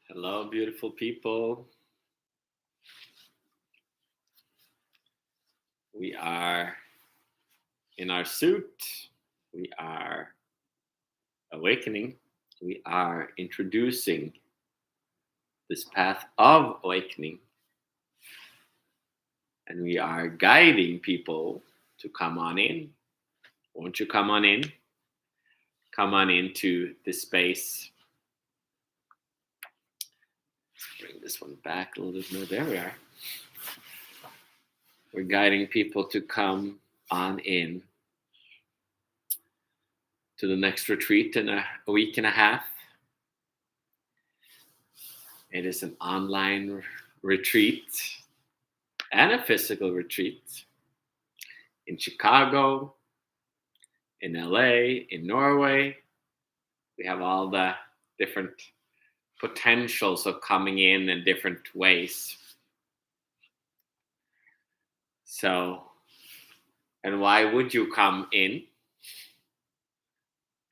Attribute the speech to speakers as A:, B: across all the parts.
A: Hello, beautiful people. We are in our suit. We are awakening. We are introducing this path of awakening. And we are guiding people to come on in. Won't you come on in? Come on into this space. Let's bring this one back a little bit more. There we are. We're guiding people to come on in to the next retreat in a week and a half. It is an online retreat and a physical retreat in Chicago, in LA, in Norway. We have all the different potentials of coming in different ways. So, and why would you come in?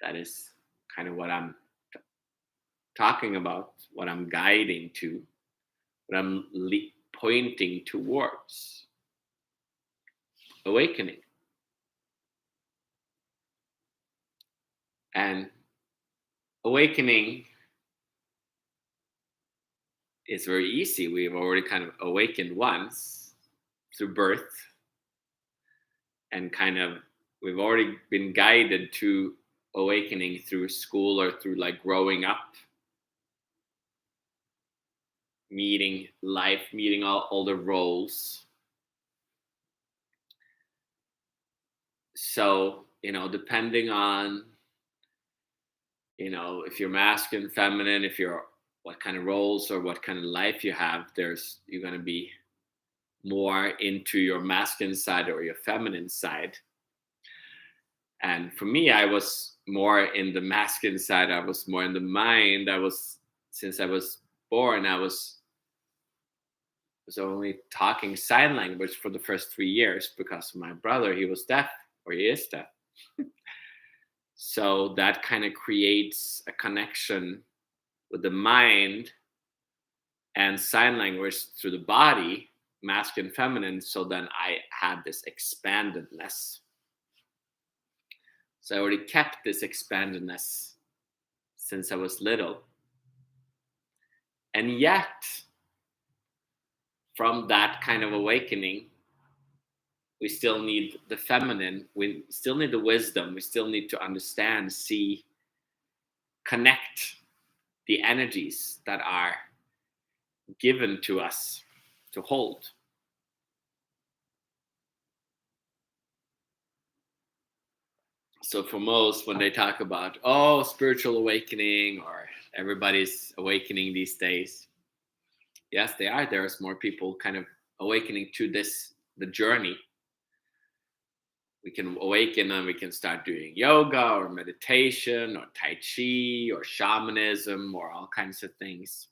A: That is kind of what I'm talking about, what I'm guiding to, what I'm pointing towards. Awakening. And awakening is very easy. We've already kind of awakened once through birth, and kind of we've already been guided to awakening through school or through like growing up, meeting life, meeting all the roles. So, depending on, if you're masculine, feminine, if you're what kind of roles or what kind of life you have, you're going to be more into your masculine side or your feminine side. And for me, I was more in the masculine side. I was more in the mind. Since I was born, I was only talking sign language for the first 3 years because of my brother. He was deaf, or he is deaf. So that kind of creates a connection with the mind and sign language through the body, masculine, feminine. So then I had this expandedness. So I already kept this expandedness since I was little. And yet, from that kind of awakening, we still need the feminine. We still need the wisdom. We still need to understand, see, connect the energies that are given to us to hold. So for most, when they talk about, spiritual awakening, or everybody's awakening these days, yes, they are. There's more people kind of awakening to the journey. We can awaken and we can start doing yoga or meditation or Tai Chi or shamanism or all kinds of things.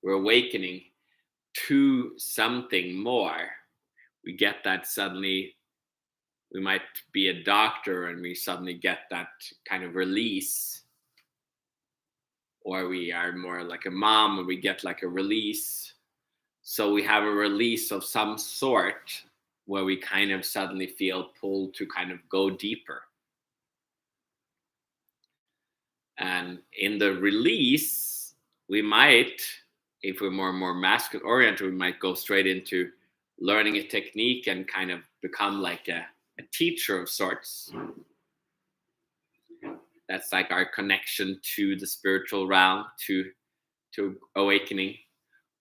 A: We're awakening to something more. We get that suddenly. We might be a doctor and we suddenly get that kind of release. Or we are more like a mom and we get like a release. So we have a release of some sort where we kind of suddenly feel pulled to kind of go deeper. And in the release, we might, if we're more masculine oriented, we might go straight into learning a technique and kind of become like a teacher of sorts. That's like our connection to the spiritual realm, to awakening.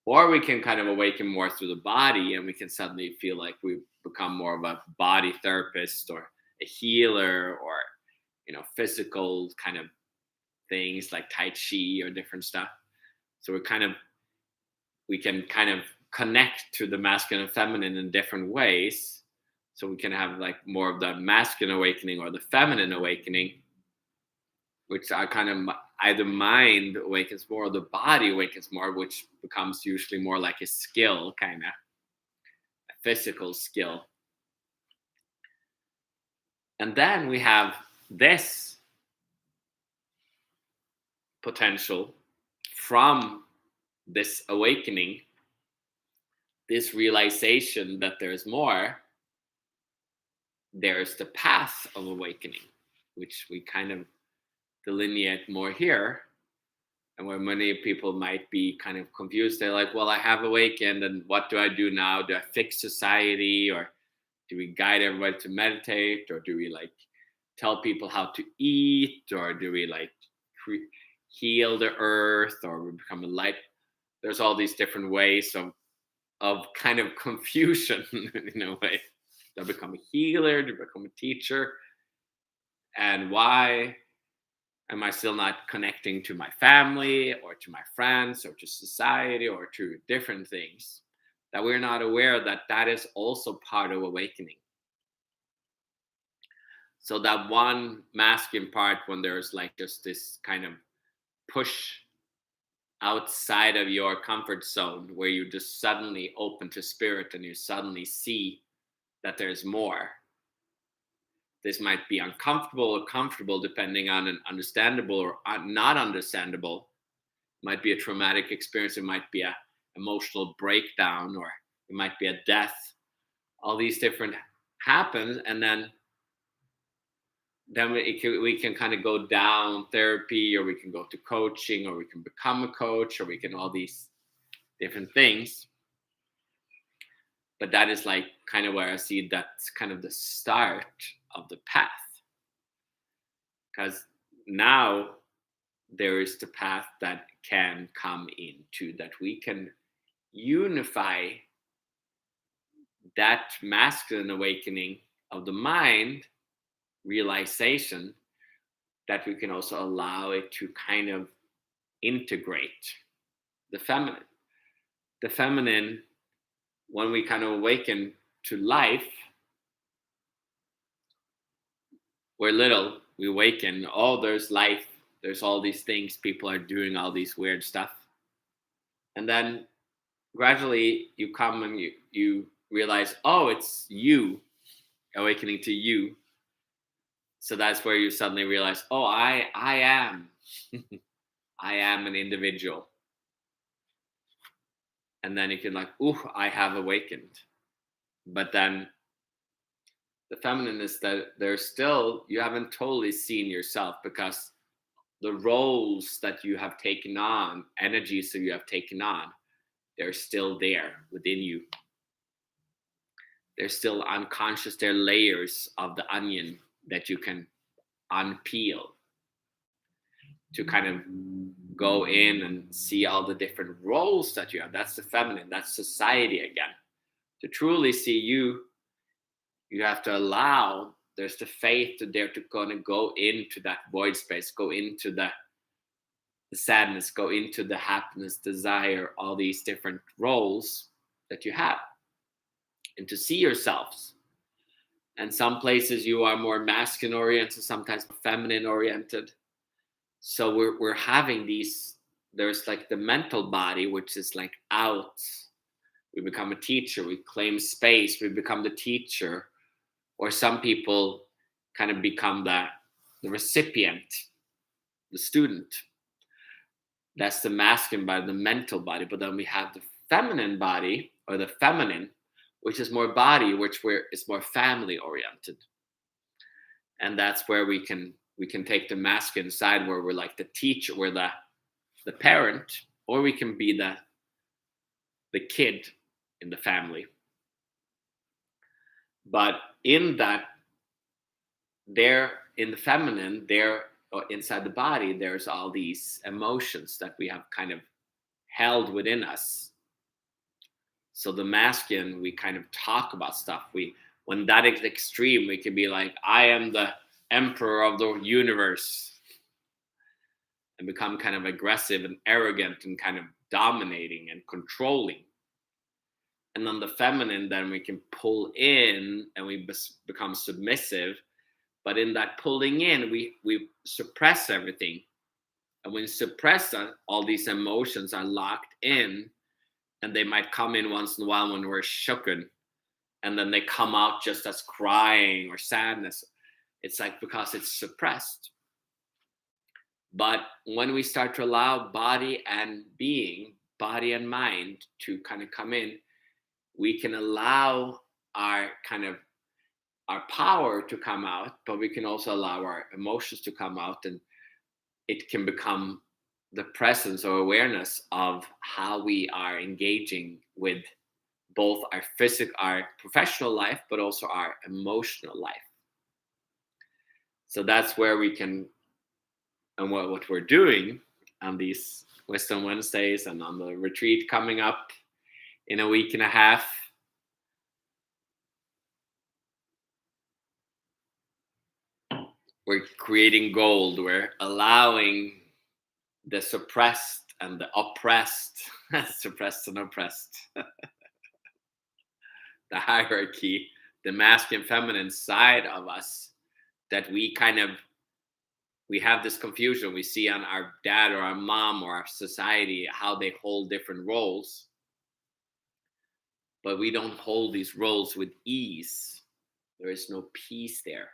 A: Or we can kind of awaken more through the body, and we can suddenly feel like we've become more of a body therapist or a healer, or physical kind of things like Tai Chi or different stuff. So we can kind of connect to the masculine and feminine in different ways. So we can have like more of the masculine awakening or the feminine awakening. which are kind of either mind awakens more or the body awakens more, which becomes usually more like a skill, kind of a physical skill. And then we have this potential from this awakening, this realization that there's more. There's the path of awakening, which we kind of delineate more here, and where many people might be kind of confused. They're like, well, I have awakened, and what do I do now? Do I fix society, or do we guide everybody to meditate, or do we like tell people how to eat, or do we like heal the earth, or we become a light? There's all these different ways of kind of confusion in a way. Do I become a healer? Do I become a teacher? And why am I still not connecting to my family or to my friends or to society or to different things? That we're not aware that that is also part of awakening. So that one masculine part, when there's like just this kind of push outside of your comfort zone, where you just suddenly open to spirit and you suddenly see that there's more. This might be uncomfortable or comfortable, depending on an understandable or not understandable. It might be a traumatic experience. It might be a emotional breakdown, or it might be a death. All these different happen, and then we can kind of go down therapy, or we can go to coaching, or we can become a coach, or we can all these different things. But that is like kind of where I see that's kind of the start of the path. Because now there is the path that can come into, that we can unify that masculine awakening of the mind realization, that we can also allow it to kind of integrate the feminine. The feminine, when we kind of awaken to life, we're little, we awaken, oh, there's life, there's all these things, people are doing all these weird stuff. And then gradually you come and you realize, oh, it's you, awakening to you. So that's where you suddenly realize, oh, I am I am an individual. And then you can like, ooh, I have awakened. But then the feminine is that there's still, you haven't totally seen yourself, because the roles that you have taken on, energies that you have taken on, they're still there within you. They're still unconscious. They're layers of the onion that you can unpeel to kind of go in and see all the different roles that you have. That's the feminine. That's society again. To truly see you, you have to allow, there's the faith to dare to kind of go into that void space, go into the sadness, go into the happiness, desire, all these different roles that you have, and to see yourselves. And some places you are more masculine oriented, sometimes feminine oriented. So we're having these, there's like the mental body, which is like out. We become a teacher, we claim space, we become the teacher. Or some people kind of become the recipient, the student. That's the masculine body, the mental body. But then we have the feminine body, or the feminine, which is more body, it's more family oriented. And that's where we can take the masculine side, where we're like the teacher, we're the parent, or we can be the kid in the family. But in that, there in the feminine, there inside the body, there's all these emotions that we have kind of held within us. So the masculine, we kind of talk about stuff. When that is extreme, we can be like, I am the emperor of the universe, and become kind of aggressive and arrogant and kind of dominating and controlling. And on the feminine, then we can pull in and we become submissive, But in that pulling in, we suppress everything. And when you suppress that, all these emotions are locked in, and they might come in once in a while when we're shooken, and then they come out just as crying or sadness. It's like because it's suppressed. But when we start to allow body and being, body and mind to kind of come in, we can allow our kind of our power to come out, but we can also allow our emotions to come out, and it can become the presence or awareness of how we are engaging with both our professional life, but also our emotional life. So that's where we can, and what we're doing on these Wisdom Wednesdays and on the retreat coming up in a week and a half. We're creating gold. We're allowing the suppressed and the oppressed, suppressed and oppressed, the hierarchy, the masculine feminine side of us that we have this confusion. We see on our dad or our mom or our society how they hold different roles, but we don't hold these roles with ease. There is no peace there.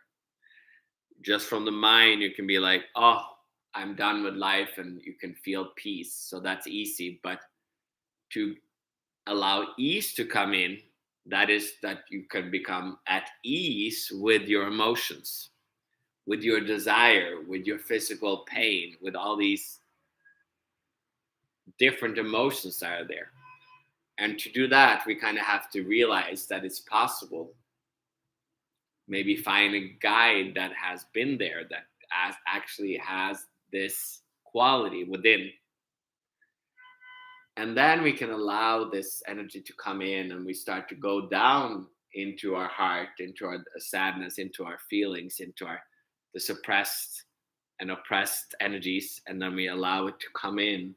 A: Just from the mind, you can be like, oh, I'm done with life, and you can feel peace. So that's easy. But to allow ease to come in, that is that you can become at ease with your emotions, with your desire, with your physical pain, with all these different emotions that are there. And to do that, we kind of have to realize that it's possible. Maybe find a guide that has been there, that actually has this quality within. And then we can allow this energy to come in, and we start to go down into our heart, into our sadness, into our feelings, into the suppressed and oppressed energies, and then we allow it to come in.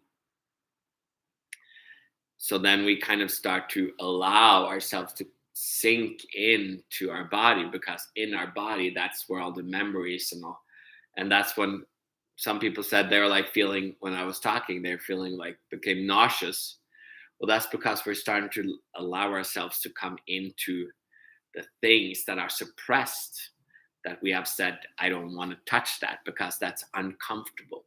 A: So then we kind of start to allow ourselves to sink into our body, because in our body, that's where all the memories and that's when some people said they were like feeling, when I was talking, they're feeling like became nauseous. Well, that's because we're starting to allow ourselves to come into the things that are suppressed, that we have said, I don't want to touch that because that's uncomfortable.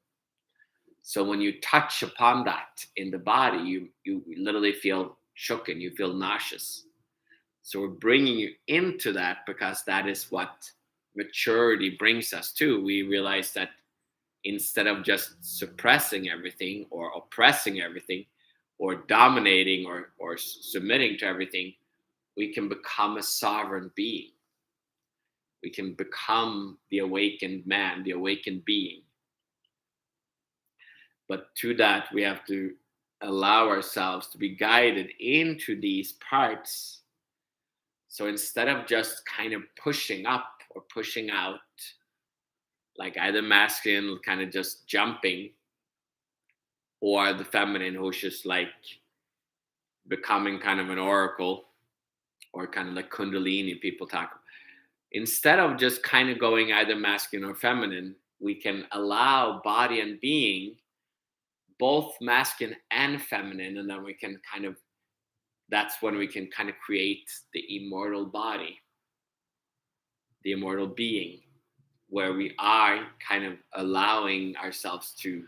A: So when you touch upon that in the body, you literally feel shooken, you feel nauseous. So we're bringing you into that because that is what maturity brings us to. We realize that instead of just suppressing everything or oppressing everything or dominating or submitting to everything, we can become a sovereign being. We can become the awakened man, the awakened being. But to that, we have to allow ourselves to be guided into these parts. So instead of just kind of pushing up or pushing out, like either masculine kind of just jumping, or the feminine who's just like becoming kind of an oracle, or kind of like Kundalini people talk. Instead of just kind of going either masculine or feminine, we can allow body and being, both masculine and feminine, and then we can kind of, that's when we can kind of create the immortal body, the immortal being, where we are kind of allowing ourselves to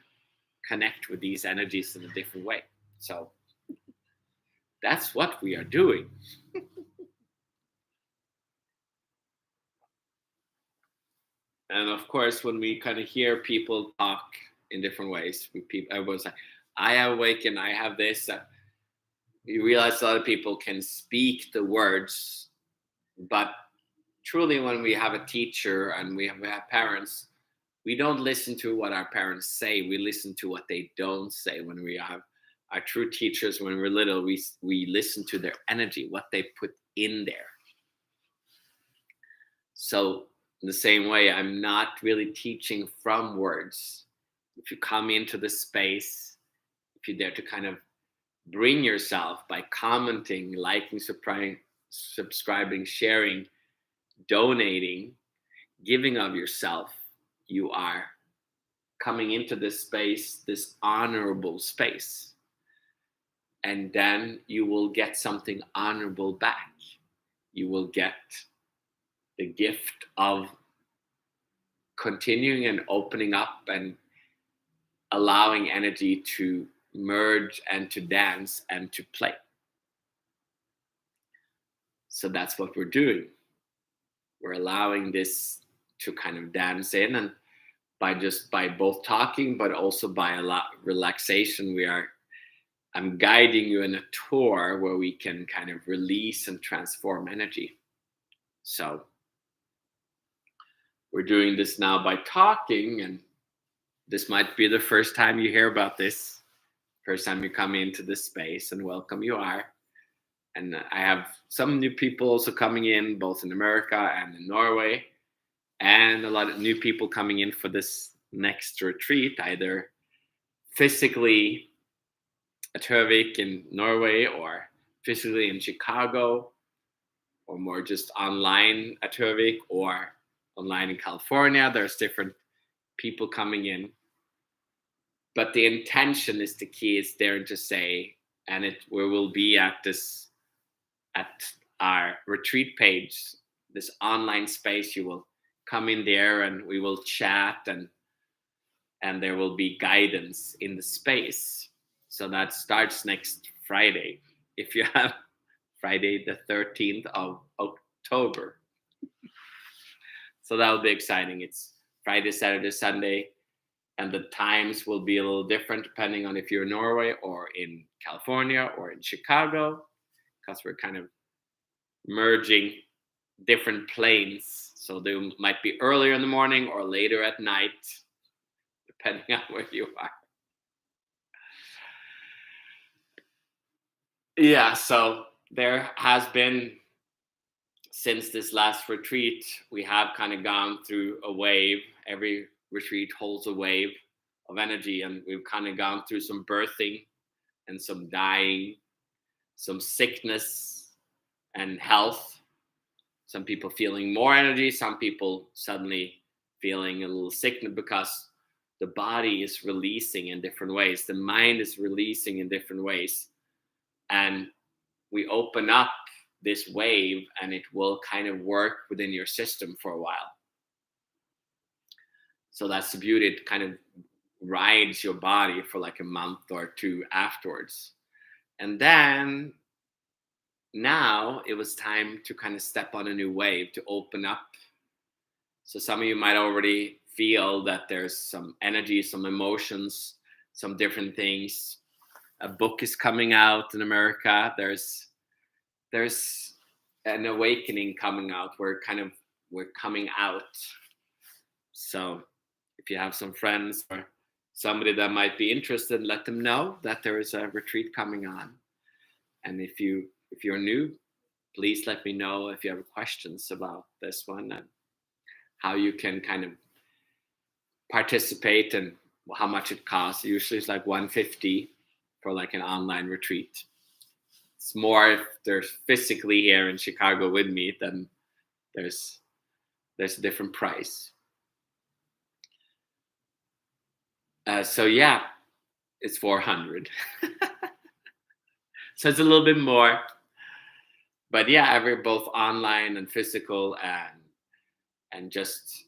A: connect with these energies in a different way. So that's what we are doing. And of course, when we kind of hear people talk in different ways, everyone's like, I have awakened, I have this. You realize a lot of people can speak the words, but truly when we have a teacher and we have parents, we don't listen to what our parents say. We listen to what they don't say. When we have our true teachers, when we're little, we listen to their energy, what they put in there. So in the same way, I'm not really teaching from words. If you come into the space, if you dare to kind of bring yourself by commenting, liking, subscribing, sharing, donating, giving of yourself, you are coming into this space, this honorable space. And then you will get something honorable back. You will get the gift of continuing and opening up and allowing energy to merge and to dance and to play. So that's what we're doing. We're allowing this to kind of dance in, and by both talking but also by a lot relaxation, I'm guiding you in a tour where we can kind of release and transform energy. So we're doing this now by talking, and this might be the first time you hear about this, first time you come into this space, and welcome you are. And I have some new people also coming in, both in America and in Norway, and a lot of new people coming in for this next retreat, either physically at Høvik in Norway or physically in Chicago, or more just online at Høvik or online in California. There's different people coming in. But the intention is the key, is there to say, and we will be at our retreat page, this online space. You will come in there and we will chat, and there will be guidance in the space. So that starts next Friday. If you have Friday the 13th of October. So that will be exciting. It's Friday, Saturday, Sunday, and the times will be a little different depending on if you're in Norway or in California or in Chicago, because we're kind of merging different planes. So they might be earlier in the morning or later at night, depending on where you are. Yeah, so there has been, since this last retreat, we have kind of gone through a wave. Every retreat holds a wave of energy, and we've kind of gone through some birthing and some dying, some sickness and health. Some people feeling more energy, some people suddenly feeling a little sick because the body is releasing in different ways. The mind is releasing in different ways. And we open up this wave, and it will kind of work within your system for a while. So that's the beauty. It kind of rides your body for like a month or two afterwards. And then now it was time to kind of step on a new wave, to open up. So some of you might already feel that there's some energy, some emotions, some different things. A book is coming out in America. There's an awakening coming out. We're coming out. So if you have some friends or somebody that might be interested, let them know that there is a retreat coming on. And if you're new, please let me know if you have questions about this one and how you can kind of participate and how much it costs. Usually it's like $150 for like an online retreat. It's more if they're physically here in Chicago with me, then there's a different price. So yeah, it's $400. So it's a little bit more, but yeah, both online and physical, and just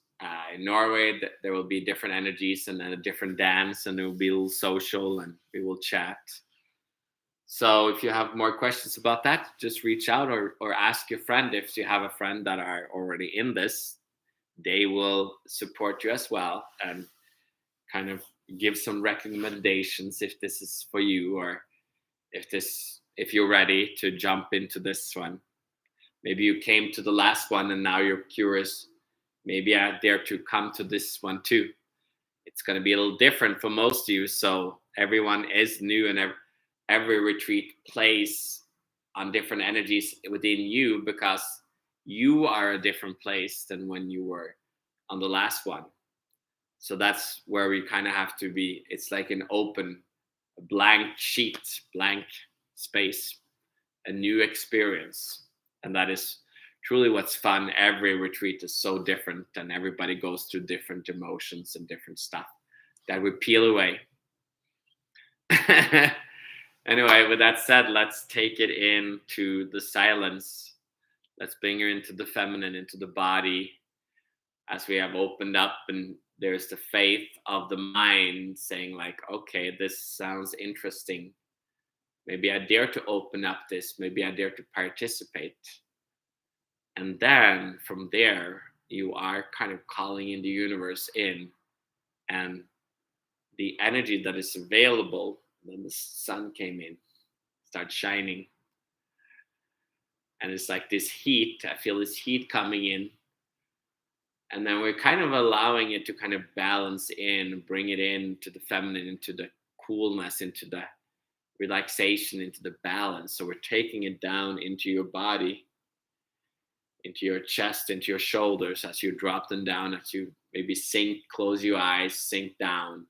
A: in Norway there will be different energies and then a different dance, and it will be a little social, and we will chat. So if you have more questions about that, just reach out or ask your friend. If you have a friend that are already in this, they will support you as well and kind of give some recommendations if this is for you, or if you're ready to jump into this one. Maybe you came to the last one and now you're curious. Maybe I dare to come to this one too. It's going to be a little different for most of you. So everyone is new, and every retreat plays on different energies within you, because you are a different place than when you were on the last one. So that's where we kind of have to be. It's like an open, blank sheet, blank space, a new experience. And that is truly what's fun. Every retreat is so different, and everybody goes through different emotions and different stuff that we peel away. Anyway, with that said, let's take it into the silence. Let's bring her into the feminine, into the body, as we have opened up, and there's the faith of the mind saying, like, okay, this sounds interesting. Maybe I dare to open up this. Maybe I dare to participate. And then from there, you are kind of calling in the universe in, and the energy that is available. Then the sun came in, start shining, and it's like this heat. I feel this heat coming in, and then we're kind of allowing it to kind of balance in, bring it into the feminine, into the coolness, into the relaxation, into the balance. So we're taking it down into your body, into your chest, into your shoulders, as you drop them down, as you maybe sink, close your eyes, sink down.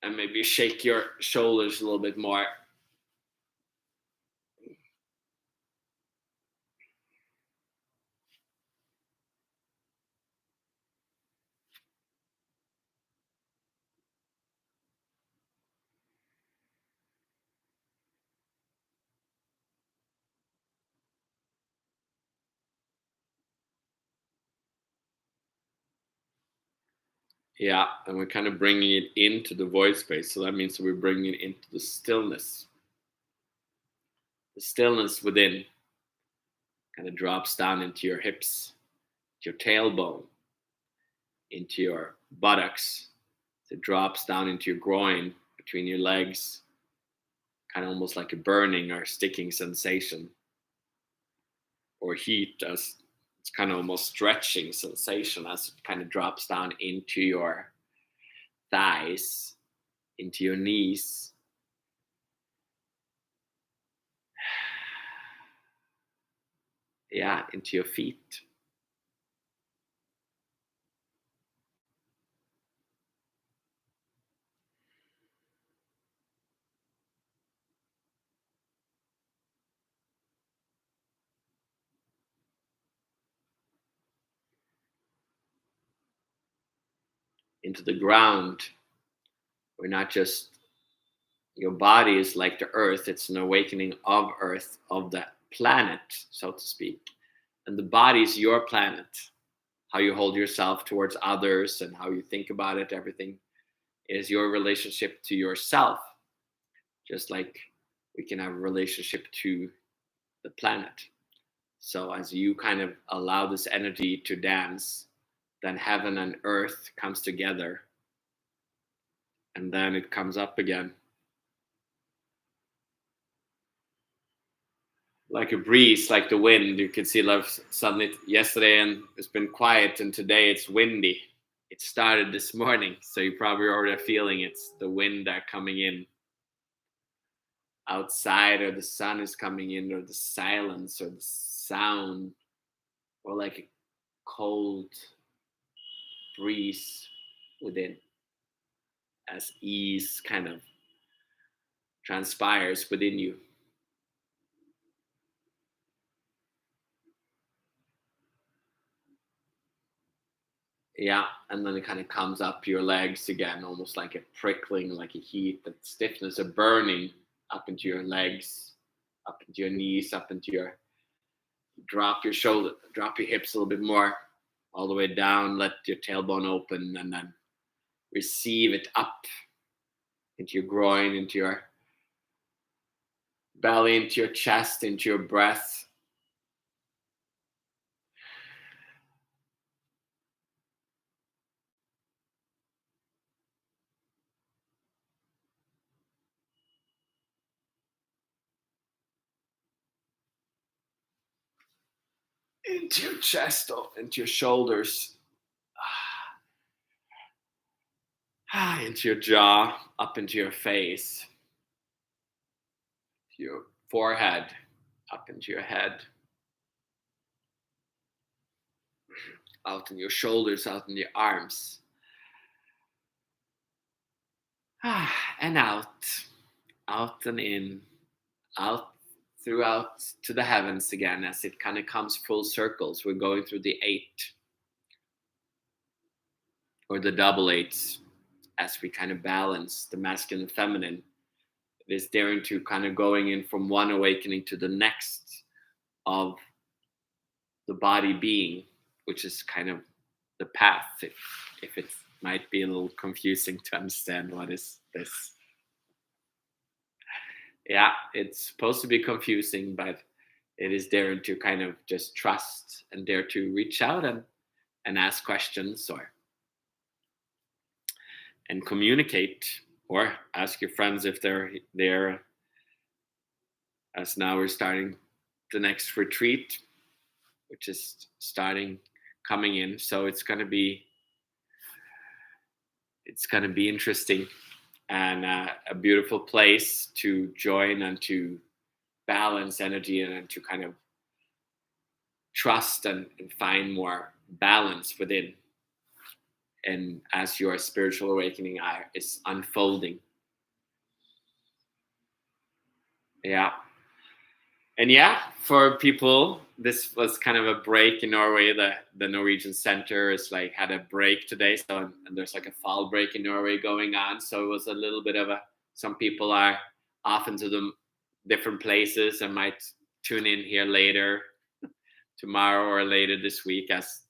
A: And maybe shake your shoulders a little bit more. Yeah, and we're kind of bringing it into the void space. So that means we're bringing it into the stillness. The stillness within kind of drops down into your hips, your tailbone, into your buttocks. It drops down into your groin, between your legs, kind of almost like a burning or sticking sensation, or heat, as it's kind of almost stretching sensation as it kind of drops down into your thighs, into your knees. Yeah, into your feet. Into the ground. We're not just, your body is like the earth, it's an awakening of earth, of the planet, so to speak. And the body is your planet. How you hold yourself towards others and how you think about it, everything is your relationship to yourself. Just like we can have a relationship to the planet. So as you kind of allow this energy to dance, then heaven and earth comes together, and then it comes up again. Like a breeze, like the wind. You can see love suddenly yesterday, and it's been quiet, and today it's windy. It started this morning, so you probably already feeling it's the wind that coming in outside, or the sun is coming in, or the silence, or the sound, or like a cold breeze within, as ease kind of transpires within you. Yeah, and then it kind of comes up your legs again, almost like a prickling, like a heat, that stiffness, a burning up into your legs, up into your knees, up into your, drop your shoulder, drop your hips a little bit more, all the way down, let your tailbone open, and then receive it up into your groin, into your belly, into your chest, into your breath. Into your chest, into your shoulders, into your jaw, up into your face, your forehead, up into your head, out in your shoulders, out in your arms, and out, out and in, out throughout to the heavens again as it kind of comes full circles. We're going through the 8 or the double 8s as we kind of balance the masculine and feminine. It is daring to kind of going in from one awakening to the next of the body being, which is kind of the path. If it might be a little confusing to understand what is this. Yeah, it's supposed to be confusing, but it is daring to kind of just trust and dare to reach out and ask questions and communicate, or ask your friends if they're there. As now we're starting the next retreat, which is coming in. So it's gonna be interesting and a beautiful place to join and to balance energy and to kind of trust and find more balance within. And as your spiritual awakening is unfolding. Yeah. And yeah, for people, this was kind of a break in Norway. The Norwegian Center is like had a break today, so and there's like a fall break in Norway going on. So it was a little bit of some people are off into the different places and might tune in here later tomorrow or later this week as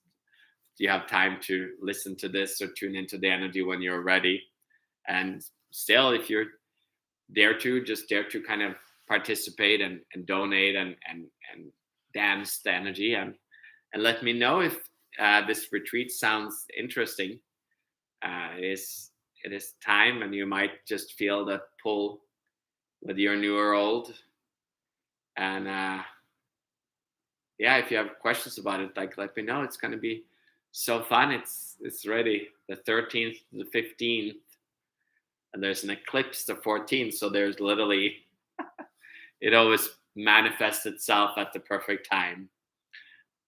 A: you have time to listen to this or tune into the energy when you're ready. And still, if you're dare to kind of participate and donate and dance the energy and let me know if this retreat sounds interesting. It is time, and you might just feel that pull, whether you're new or old. And yeah, if you have questions about it, like let me know. It's going to be so fun. It's ready the 13th to the 15th, and there's an eclipse the 14th. So there's literally it always manifests itself at the perfect time.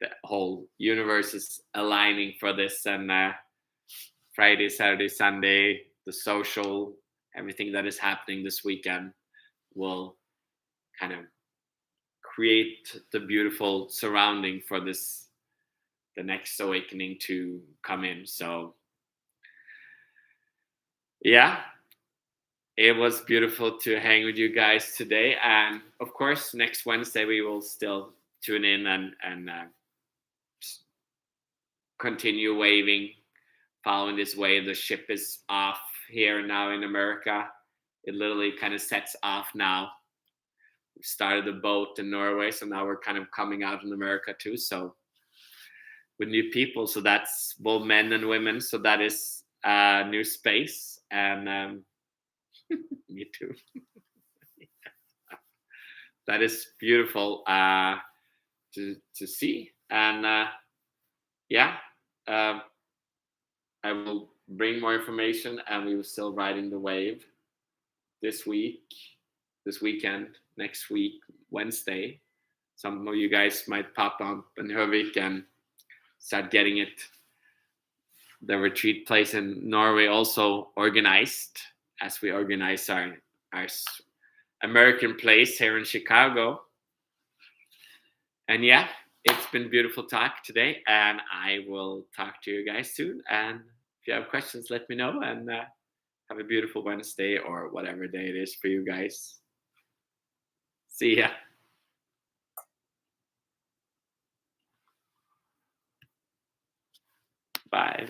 A: The whole universe is aligning for this, and Friday, Saturday, Sunday, the social, everything that is happening this weekend will kind of create the beautiful surrounding for the next awakening to come in. So yeah, it was beautiful to hang with you guys today. And of course, next Wednesday, we will still tune in and continue waving, following this wave. The ship is off here now in America. It literally kind of sets off now. We started the boat in Norway, so now we're kind of coming out in America too. So with new people, so that's both men and women. So that is a new space. And me too. That is beautiful to see. And yeah, I will bring more information, and we will still riding the wave this weekend, next week, Wednesday. Some of you guys might pop up in Høvik and start getting it. The retreat place in Norway also organized, as we organize our American place here in Chicago. And yeah, it's been beautiful talk today, and I will talk to you guys soon. And if you have questions, let me know, and have a beautiful Wednesday or whatever day it is for you guys. See ya. Bye.